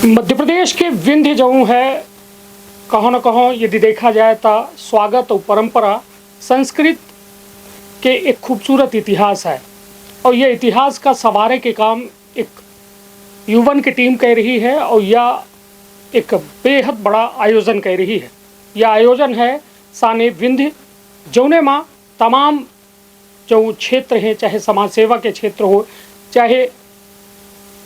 मध्य प्रदेश के विंध्य जऊ है कहो न कहो यदि देखा जाए तो स्वागत और परंपरा संस्कृत के एक खूबसूरत इतिहास है और यह इतिहास का संवारे के काम एक युवन की टीम कर रही है और यह एक बेहद बड़ा आयोजन कर रही है। यह आयोजन है साने विंध्य जौने माँ तमाम जो क्षेत्र हैं, चाहे समाज सेवा के क्षेत्र हो, चाहे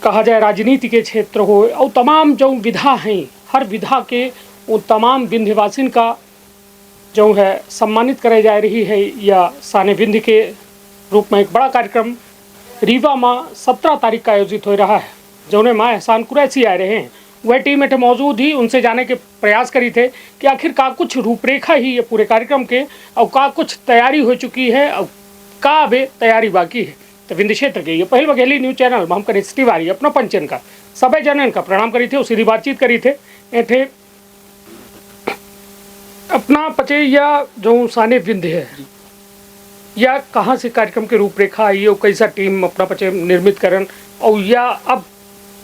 कहा जाए राजनीति के क्षेत्र हो, और तमाम जो विधा हैं हर विधा के वो तमाम विंध्यवासिन का जो है सम्मानित करे जा रही है। या साने विंध्य के रूप में एक बड़ा कार्यक्रम रीवा माँ 17 तारीख का आयोजित हो रहा है। जौने माँ एहसान कुरैसी आ रहे हैं, वह टीम एट मौजूद ही उनसे जाने के प्रयास करी थे कि आखिर का कुछ रूपरेखा ही ये पूरे कार्यक्रम के और का कुछ तैयारी हो चुकी है और का अभी तैयारी बाकी है। तो विंध्य क्षेत्र के ये पहल बघेली न्यूज चैनल में हम करी तिवारी अपना पंचन का सभी जनन का प्रणाम करी थे, उसी बातचीत करी थे एठे अपना पचे या जो साने विंध्य है या कहाँ से कार्यक्रम की रूपरेखा आई और कैसा टीम अपना पचे निर्मित करन और या अब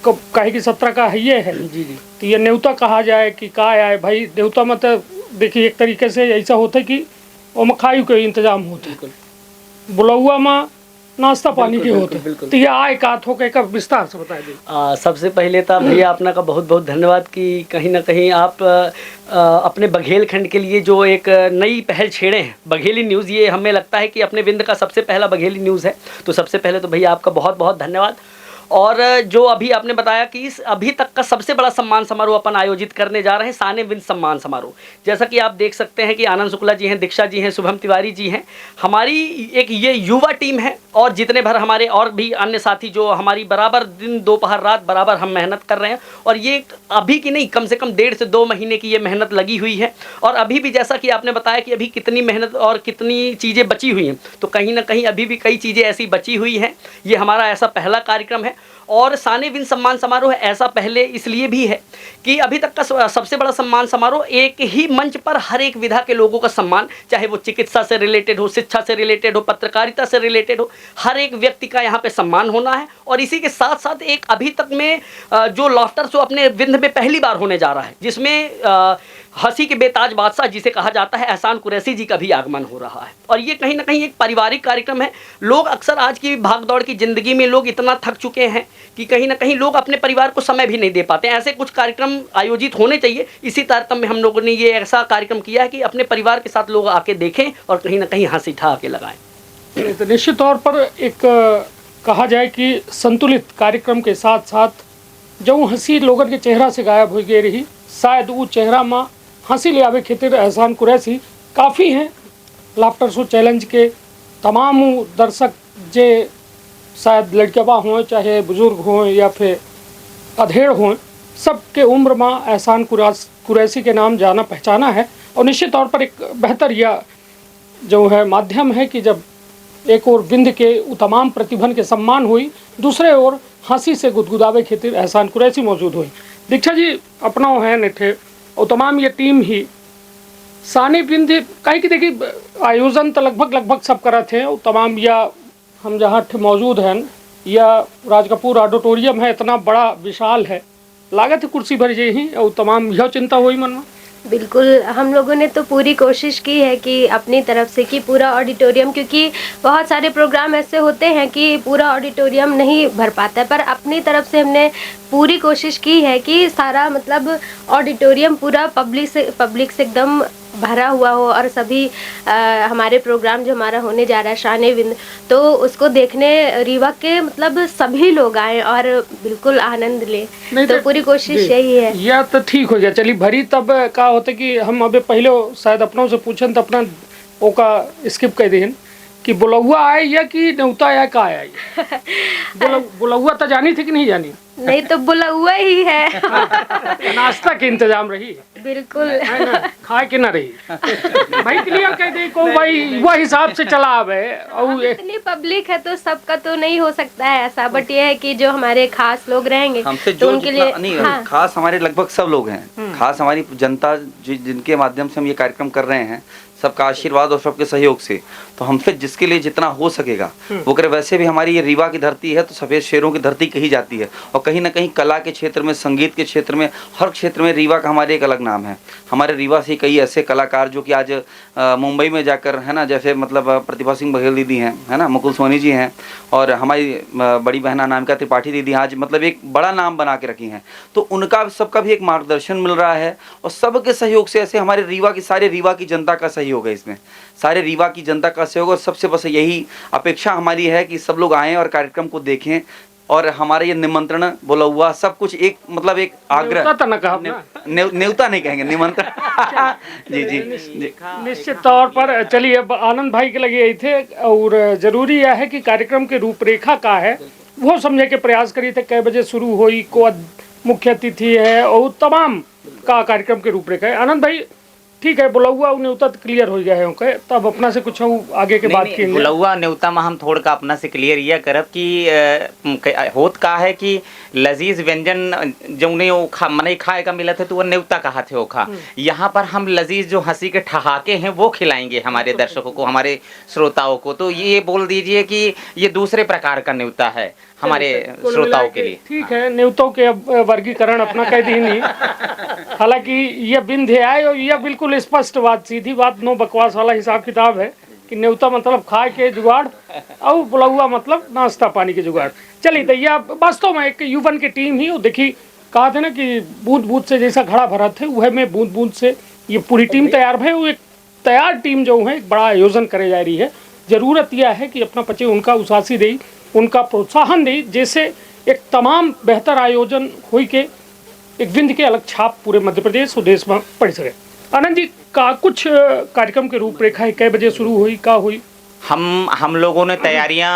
कहे कि 17 का है ये है जी तो ये न्योता कहा जाए कि का आए भाई न्योता मत देखिए एक तरीके से ऐसा होता है कि वो मखाई के इंतजाम होते हैं, बुलौआ में नाश्ता पानी के होते हैं, तो ये आए का थोक का विस्तार से बता दें। सबसे पहले तो भैया अपना का बहुत बहुत धन्यवाद कि कहीं ना कहीं आप अपने बघेल खंड के लिए जो एक नई पहल छेड़े हैं। बघेली न्यूज़ ये हमें लगता है कि अपने विंध्य का सबसे पहला बघेली न्यूज़ है, तो सबसे पहले तो भैया आपका बहुत बहुत धन्यवाद। और जो अभी आपने बताया कि इस अभी तक का सबसे बड़ा सम्मान समारोह अपन आयोजित करने जा रहे हैं, साने विंध्य सम्मान समारोह। जैसा कि आप देख सकते हैं कि आनंद शुक्ला जी हैं, दीक्षा जी हैं, शुभम तिवारी जी हैं, हमारी एक ये युवा टीम है और जितने भर हमारे और भी अन्य साथी जो हमारी बराबर दिन दोपहर रात बराबर हम मेहनत कर रहे हैं। और ये अभी की नहीं, कम से कम 1.5 से 2 महीने की ये मेहनत लगी हुई है। और अभी भी जैसा कि आपने बताया कि अभी कितनी मेहनत और कितनी चीज़ें बची हुई हैं, तो कहीं ना कहीं अभी भी कई चीज़ें ऐसी बची हुई हैं। ये हमारा ऐसा पहला कार्यक्रम है। और साने विंध्य सम्मान समारोह ऐसा पहले इसलिए भी है कि अभी तक का सबसे बड़ा सम्मान समारोह एक ही मंच पर हर एक विधा के लोगों का सम्मान, चाहे वो चिकित्सा से रिलेटेड हो, शिक्षा से रिलेटेड हो, पत्रकारिता से रिलेटेड हो, हर एक व्यक्ति का यहाँ पे सम्मान होना है। और इसी के साथ साथ एक अभी तक में जो लाफ्टर शो अपने विंध्य में पहली बार होने जा रहा है, जिसमें हंसी के बेताज बादशाह जिसे कहा जाता है एहसान कुरैसी जी का भी आगमन हो रहा है। और ये कहीं ना कहीं एक पारिवारिक कार्यक्रम है। लोग अक्सर आज की भागदौड़ की ज़िंदगी में लोग इतना थक चुके हैं कि कहीं ना कहीं लोग अपने परिवार को समय भी नहीं दे पाते। ऐसे कुछ कार्यक्रम आयोजित होने चाहिए। इसी तारतम्य में हम लोगों ने ये ऐसा कार्यक्रम किया है कि अपने परिवार के साथ लोग आके देखें और कहीं ना कहीं हंसी ठा के लगाएं। तो निश्चित तौर पर एक कहा जाए कि संतुलित कार्यक्रम के साथ साथ जो हंसी लोगों के चेहरा से गायब हो गई रही, शायद वो चेहरा में हंसी ले आवे खातिर एहसान कुरैसी काफ़ी हैं। लाफ्टर शो चैलेंज के तमाम दर्शक जे शायद लड़कियाँ हों, चाहे बुजुर्ग हों या फिर अधेड़ हों, सबके उम्र में एहसान कुरैसी के नाम जाना पहचाना है। और निश्चित तौर पर एक बेहतर यह जो है माध्यम है कि जब एक और विंध्य के तमाम प्रतिभन के सम्मान हुई, दूसरे ओर हंसी से गुदगुदावे खातिर एहसान कुरैसी मौजूद हुई। दीक्षा जी अपना है निठे और तमाम ये टीम ही साने विंध्य कहीं की देखिए आयोजन तो लगभग सब करा थे। और तमाम या हम जहाँ मौजूद हैं या राज कपूर ऑडिटोरियम है, इतना बड़ा विशाल है, लागत है कुर्सी भर जाए ही और तमाम यह चिंता हुई मन में। बिल्कुल, हम लोगों ने तो पूरी कोशिश की है कि अपनी तरफ से कि पूरा ऑडिटोरियम, क्योंकि बहुत सारे प्रोग्राम ऐसे होते हैं कि पूरा ऑडिटोरियम नहीं भर पाता है, पर अपनी तरफ से हमने पूरी कोशिश की है कि सारा मतलब ऑडिटोरियम पूरा पब्लिक से एकदम भरा हुआ हो और सभी हमारे प्रोग्राम जो हमारा होने जा रहा है साने विंध्य, तो उसको देखने रीवा के मतलब सभी लोग आए और बिल्कुल आनंद ले। तो पूरी कोशिश यही है। या तो ठीक हो गया, चलिए भरी तब का होता कि हम अबे पहले शायद अपनों से पूछन तो अपना वो का स्किप कर दें कि बुलौआ आए या कि न्योता आया का आया। बुलौआ तो जानी थी कि नहीं जानी? नहीं तो बुलौआ ही है। नाश्ता के इंतजाम रही बिल्कुल, खाए के ना रही भाई क्लियर कह दे को भाई वह हिसाब से चला आवे। और इतनी पब्लिक है तो सबका तो नहीं हो सकता है ऐसा, बट ये है कि जो हमारे खास लोग रहेंगे तो उनके लिए नहीं, खास हमारे लगभग सब लोग हैं। खास हमारी जनता जिनके माध्यम से हम ये कार्यक्रम कर रहे हैं, सबका आशीर्वाद और सबके सहयोग से, तो हमसे जिसके लिए जितना हो सकेगा वो करे। वैसे भी हमारी ये रीवा की धरती है तो सफेद शेरों की धरती कही जाती है और कहीं ना कहीं कला के क्षेत्र में, संगीत के क्षेत्र में, हर क्षेत्र में रीवा का हमारे एक अलग नाम है। हमारे रीवा से कई ऐसे कलाकार जो कि आज मुंबई में जाकर, है ना, जैसे मतलब प्रतिभा सिंह बघेल दीदी हैं, है ना, मुकुल सोनी जी हैं, और हमारी बड़ी बहन अनामिका त्रिपाठी दीदी आज मतलब एक बड़ा नाम बना के रखी हैं। तो उनका सबका भी एक मार्गदर्शन मिल रहा है, और सबके सहयोग से, ऐसे हमारे रीवा की, सारे रीवा की जनता का सहयोग है इसमें, सारे रीवा की जनता का सहयोग। और सबसे बस यही अपेक्षा हमारी है कि सब लोग आएँ और कार्यक्रम को देखें, और हमारे ये निमंत्रण बोला हुआ सब कुछ एक मतलब एक आग्रह, न्योता नहीं कहेंगे, निमंत्रण। जी जी जी, निश्चित तौर पर। चलिए, अब आनंद भाई के लगे यही थे, और जरूरी यह है कि कार्यक्रम के रूपरेखा का है वो समझे के प्रयास करी थे, कै बजे शुरू हुई, को मुख्य अतिथि है, और तमाम का कार्यक्रम के रूपरेखा है। आनंद भाई ठीक है, बुलौआ न्योता क्लियर हो गया है उनके, तब अपना से कुछ आगे के बात की बुलौआ न्योता में हम थोड़ा का अपना से क्लियर यह करब कि होत का है कि लजीज व्यंजन जो उन्हें मने खाए का मिला था तो वो न्योता कहा थे ओखा। यहाँ पर हम लजीज जो हंसी के ठहाके हैं वो खिलाएंगे हमारे दर्शकों को, हमारे श्रोताओं को। तो ये बोल दीजिए कि ये दूसरे प्रकार का न्योता है हमारे श्रोताओं के लिए। ठीक है, न्योतों के वर्गीकरण अपना कह दी नहीं। हालांकि यह बिंध्य आए, और यह बिल्कुल स्पष्ट बात, सीधी बात, नो बकवास वाला हिसाब किताब है कि न्योता मतलब खाए के जुगाड़, और बुलौआ मतलब नाश्ता पानी के जुगाड़। चलिए, तो यह वास्तव में एक युवन की टीम ही, देखी कहा था ना कि बूंद बूंद से जैसा घड़ा भरा थे, वह में बूंद बूंद से ये पूरी टीम तैयार है। वो एक तैयार टीम जो है एक बड़ा आयोजन करे जा रही है। जरूरत यह है कि अपना पचे उनका उसासी दे, उनका प्रोत्साहन दे, जैसे एक तमाम बेहतर आयोजन हुई के एक विंध्य के अलग छाप पूरे मध्य प्रदेश और देश में पड़ सके। आनंद जी का कुछ कार्यक्रम के रूपरेखा है, कै बजे शुरू हुई, का हुई? हम लोगों ने तैयारियां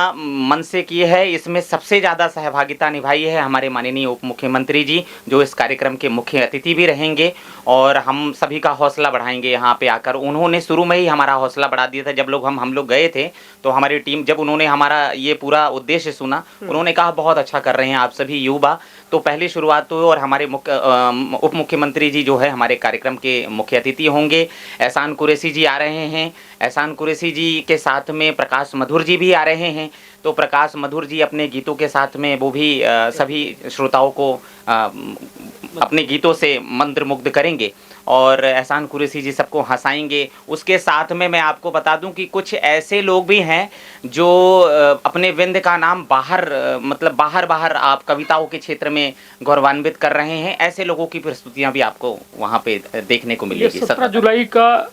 मन से की है। इसमें सबसे ज़्यादा सहभागिता निभाई है हमारे माननीय उप मुख्यमंत्री जी, जो इस कार्यक्रम के मुख्य अतिथि भी रहेंगे, और हम सभी का हौसला बढ़ाएंगे यहाँ पे आकर। उन्होंने शुरू में ही हमारा हौसला बढ़ा दिया था। जब हम लोग गए थे तो हमारी टीम, जब उन्होंने हमारा ये पूरा उद्देश्य सुना, उन्होंने कहा बहुत अच्छा कर रहे हैं आप सभी युवा। तो पहली शुरुआत तो, और हमारे उप मुख्यमंत्री जी जो है हमारे कार्यक्रम के मुख्य अतिथि होंगे। एहसान कुरैशी जी आ रहे हैं। एहसान कुरैशी जी के साथ में प्रकाश मधुर जी भी आ रहे हैं। तो प्रकाश मधुर जी अपने गीतों के साथ में वो भी सभी श्रोताओं को अपने गीतों से मंत्रमुग्ध करेंगे, और एहसान कुरैशी जी सबको हंसाएंगे। उसके साथ में मैं आपको बता दूं कि कुछ ऐसे लोग भी हैं जो अपने विंध्य का नाम बाहर आप कविताओं के क्षेत्र में गौरवान्वित कर रहे हैं। ऐसे लोगों की प्रस्तुतियां भी आपको वहां पे देखने को मिलेगी। 17 जुलाई का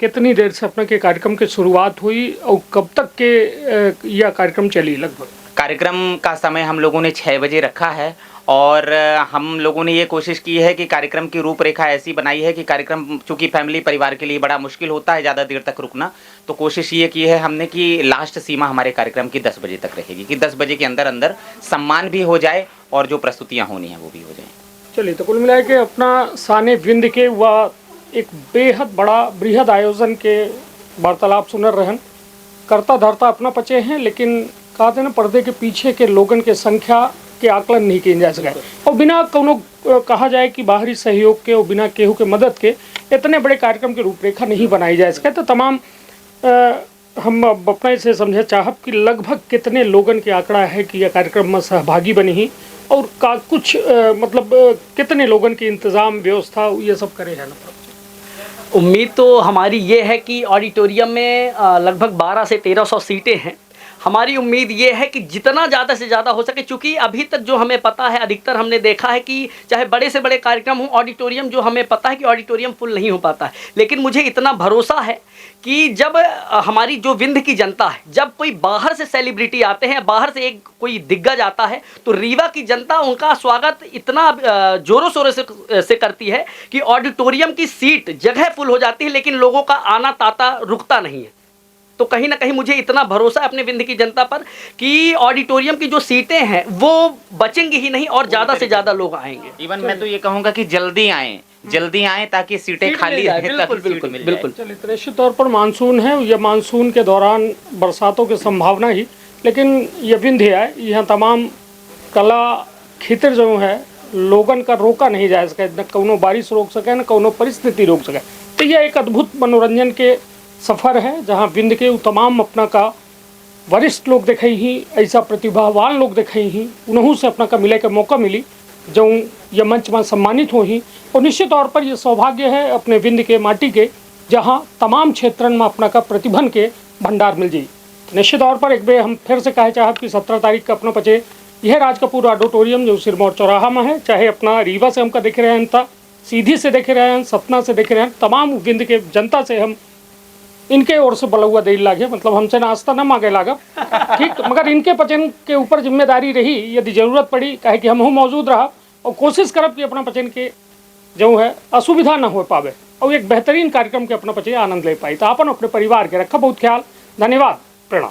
कितनी देर से अपने के कार्यक्रम की शुरुआत हुई, और कब तक के यह कार्यक्रम चली? लगभग कार्यक्रम का समय हम लोगों ने 6 बजे रखा है, और हम लोगों ने ये कोशिश की है कि कार्यक्रम की रूपरेखा ऐसी बनाई है कि कार्यक्रम चूँकि फैमिली परिवार के लिए बड़ा मुश्किल होता है ज़्यादा देर तक रुकना, तो कोशिश ये की है हमने कि लास्ट सीमा हमारे कार्यक्रम की 10 बजे तक रहेगी, कि 10 बजे के अंदर सम्मान भी हो जाए और जो प्रस्तुतियाँ होनी हैं वो भी हो जाएँ। चलिए, तो कुल मिला के अपना साने विंध्य के वह एक बेहद बड़ा बृहद आयोजन के वार्तालाप सुनर रहन, करता धरता अपना पचे हैं, लेकिन कहा थे ना, पर्दे के पीछे के लोगन के संख्या के आकलन नहीं किए जा सके, और बिना कोनो कहा जाए कि बाहरी सहयोग के और बिना केहू के मदद के इतने बड़े कार्यक्रम की रूपरेखा नहीं बनाई जा सके। तो तमाम हम अपने से समझे चाहब कि लगभग कितने लोगन के आंकड़ा है कि यह कार्यक्रम में सहभागी बनी ही, और का कुछ मतलब कितने लोगन के इंतज़ाम व्यवस्था ये सब करे है ना? उम्मीद तो हमारी ये है कि ऑडिटोरियम में लगभग 1200 से 1300 सीटें हैं। हमारी उम्मीद ये है कि जितना ज़्यादा से ज़्यादा हो सके, क्योंकि अभी तक जो हमें पता है, अधिकतर हमने देखा है कि चाहे बड़े से बड़े कार्यक्रम हो, ऑडिटोरियम जो हमें पता है कि ऑडिटोरियम फुल नहीं हो पाता है। लेकिन मुझे इतना भरोसा है कि जब हमारी जो विंध्य की जनता है, जब कोई बाहर से सेलिब्रिटी आते हैं, बाहर से एक कोई दिग्गज आता है, तो रीवा की जनता उनका स्वागत इतना जोरों शोरों से करती है कि ऑडिटोरियम की सीट जगह फुल हो जाती है, लेकिन लोगों का आना ताता रुकता नहीं है। तो कहीं ना कहीं मुझे इतना भरोसा है अपने विंध्य की जनता पर कि ऑडिटोरियम की जो सीटें हैं वो बचेंगी ही नहीं, और ज़्यादा से ज़्यादा लोग आएंगे। इवन मैं तो ये कहूँगा कि जल्दी आएं ताकि सीटें खाली रहें। बिल्कुल। चलिए, तो निश्चित तौर पर मानसून है, यह मानसून के दौरान बरसातों की संभावना ही, लेकिन यह विंध्य है, यहाँ तमाम कला खितर जो है लोगन का रोका नहीं जा सके, न कोनो बारिश रोक सके न कोनो परिस्थिति रोक सके। तो यह एक अद्भुत मनोरंजन के सफ़र है, जहाँ विंध्य के तमाम अपना का वरिष्ठ लोग देखे ही, ऐसा प्रतिभावान लोग देखे ही, उन्हों से अपना का मिले के मौका मिली जो ये मंच में सम्मानित हो ही। और निश्चित तौर पर यह सौभाग्य है अपने विंध्य के माटी के, जहाँ तमाम क्षेत्रन में अपना का प्रतिभन के भंडार मिल जाई। निश्चित तौर पर एक बे हम फिर से कहे चाहब कि 17 तारीख का अपना बचे यह राज कपूर ऑडिटोरियम जो सिरमौर चौराहा में है, चाहे अपना रीवा से हमका देख रहे हैं, था सीधी से देख रहे हैं, सतना से देख रहे हैं, तमाम विंध्य के जनता से हम इनके ओर से बलुआ दे लागे, मतलब हमसे नाश्ता न मांगे लागा, ठीक, मगर इनके पचन के ऊपर जिम्मेदारी रही, यदि जरूरत पड़ी कहे कि हम मौजूद रहा और कोशिश करब कि अपना पचन के जो है असुविधा न हो पावे और एक बेहतरीन कार्यक्रम के अपना पचे आनंद ले पाई। तो अपन अपने परिवार के रखा बहुत ख्याल। धन्यवाद, प्रणाम।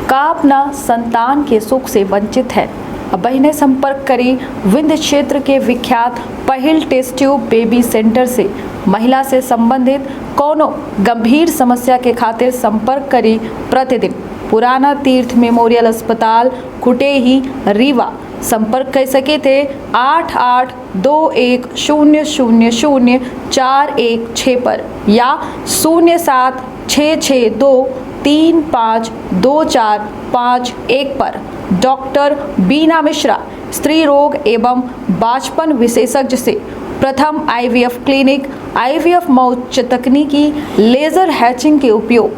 का अपना संतान के सुख से वंचित है, बहने संपर्क करी विंध्य क्षेत्र के विख्यात पहिल टेस्ट ट्यूब बेबी सेंटर से। महिला से संबंधित कोनो गंभीर समस्या के खातिर संपर्क करी प्रतिदिन पुराना तीर्थ मेमोरियल अस्पताल कुटेही रीवा। संपर्क कर सके थे 8821000416 पर या 0766235245 पर। डॉक्टर बीना मिश्रा, स्त्री रोग एवं बांझपन विशेषज्ञ से प्रथम IVF क्लिनिक, IVF मौच तकनीकी, लेजर हैचिंग के उपयोग,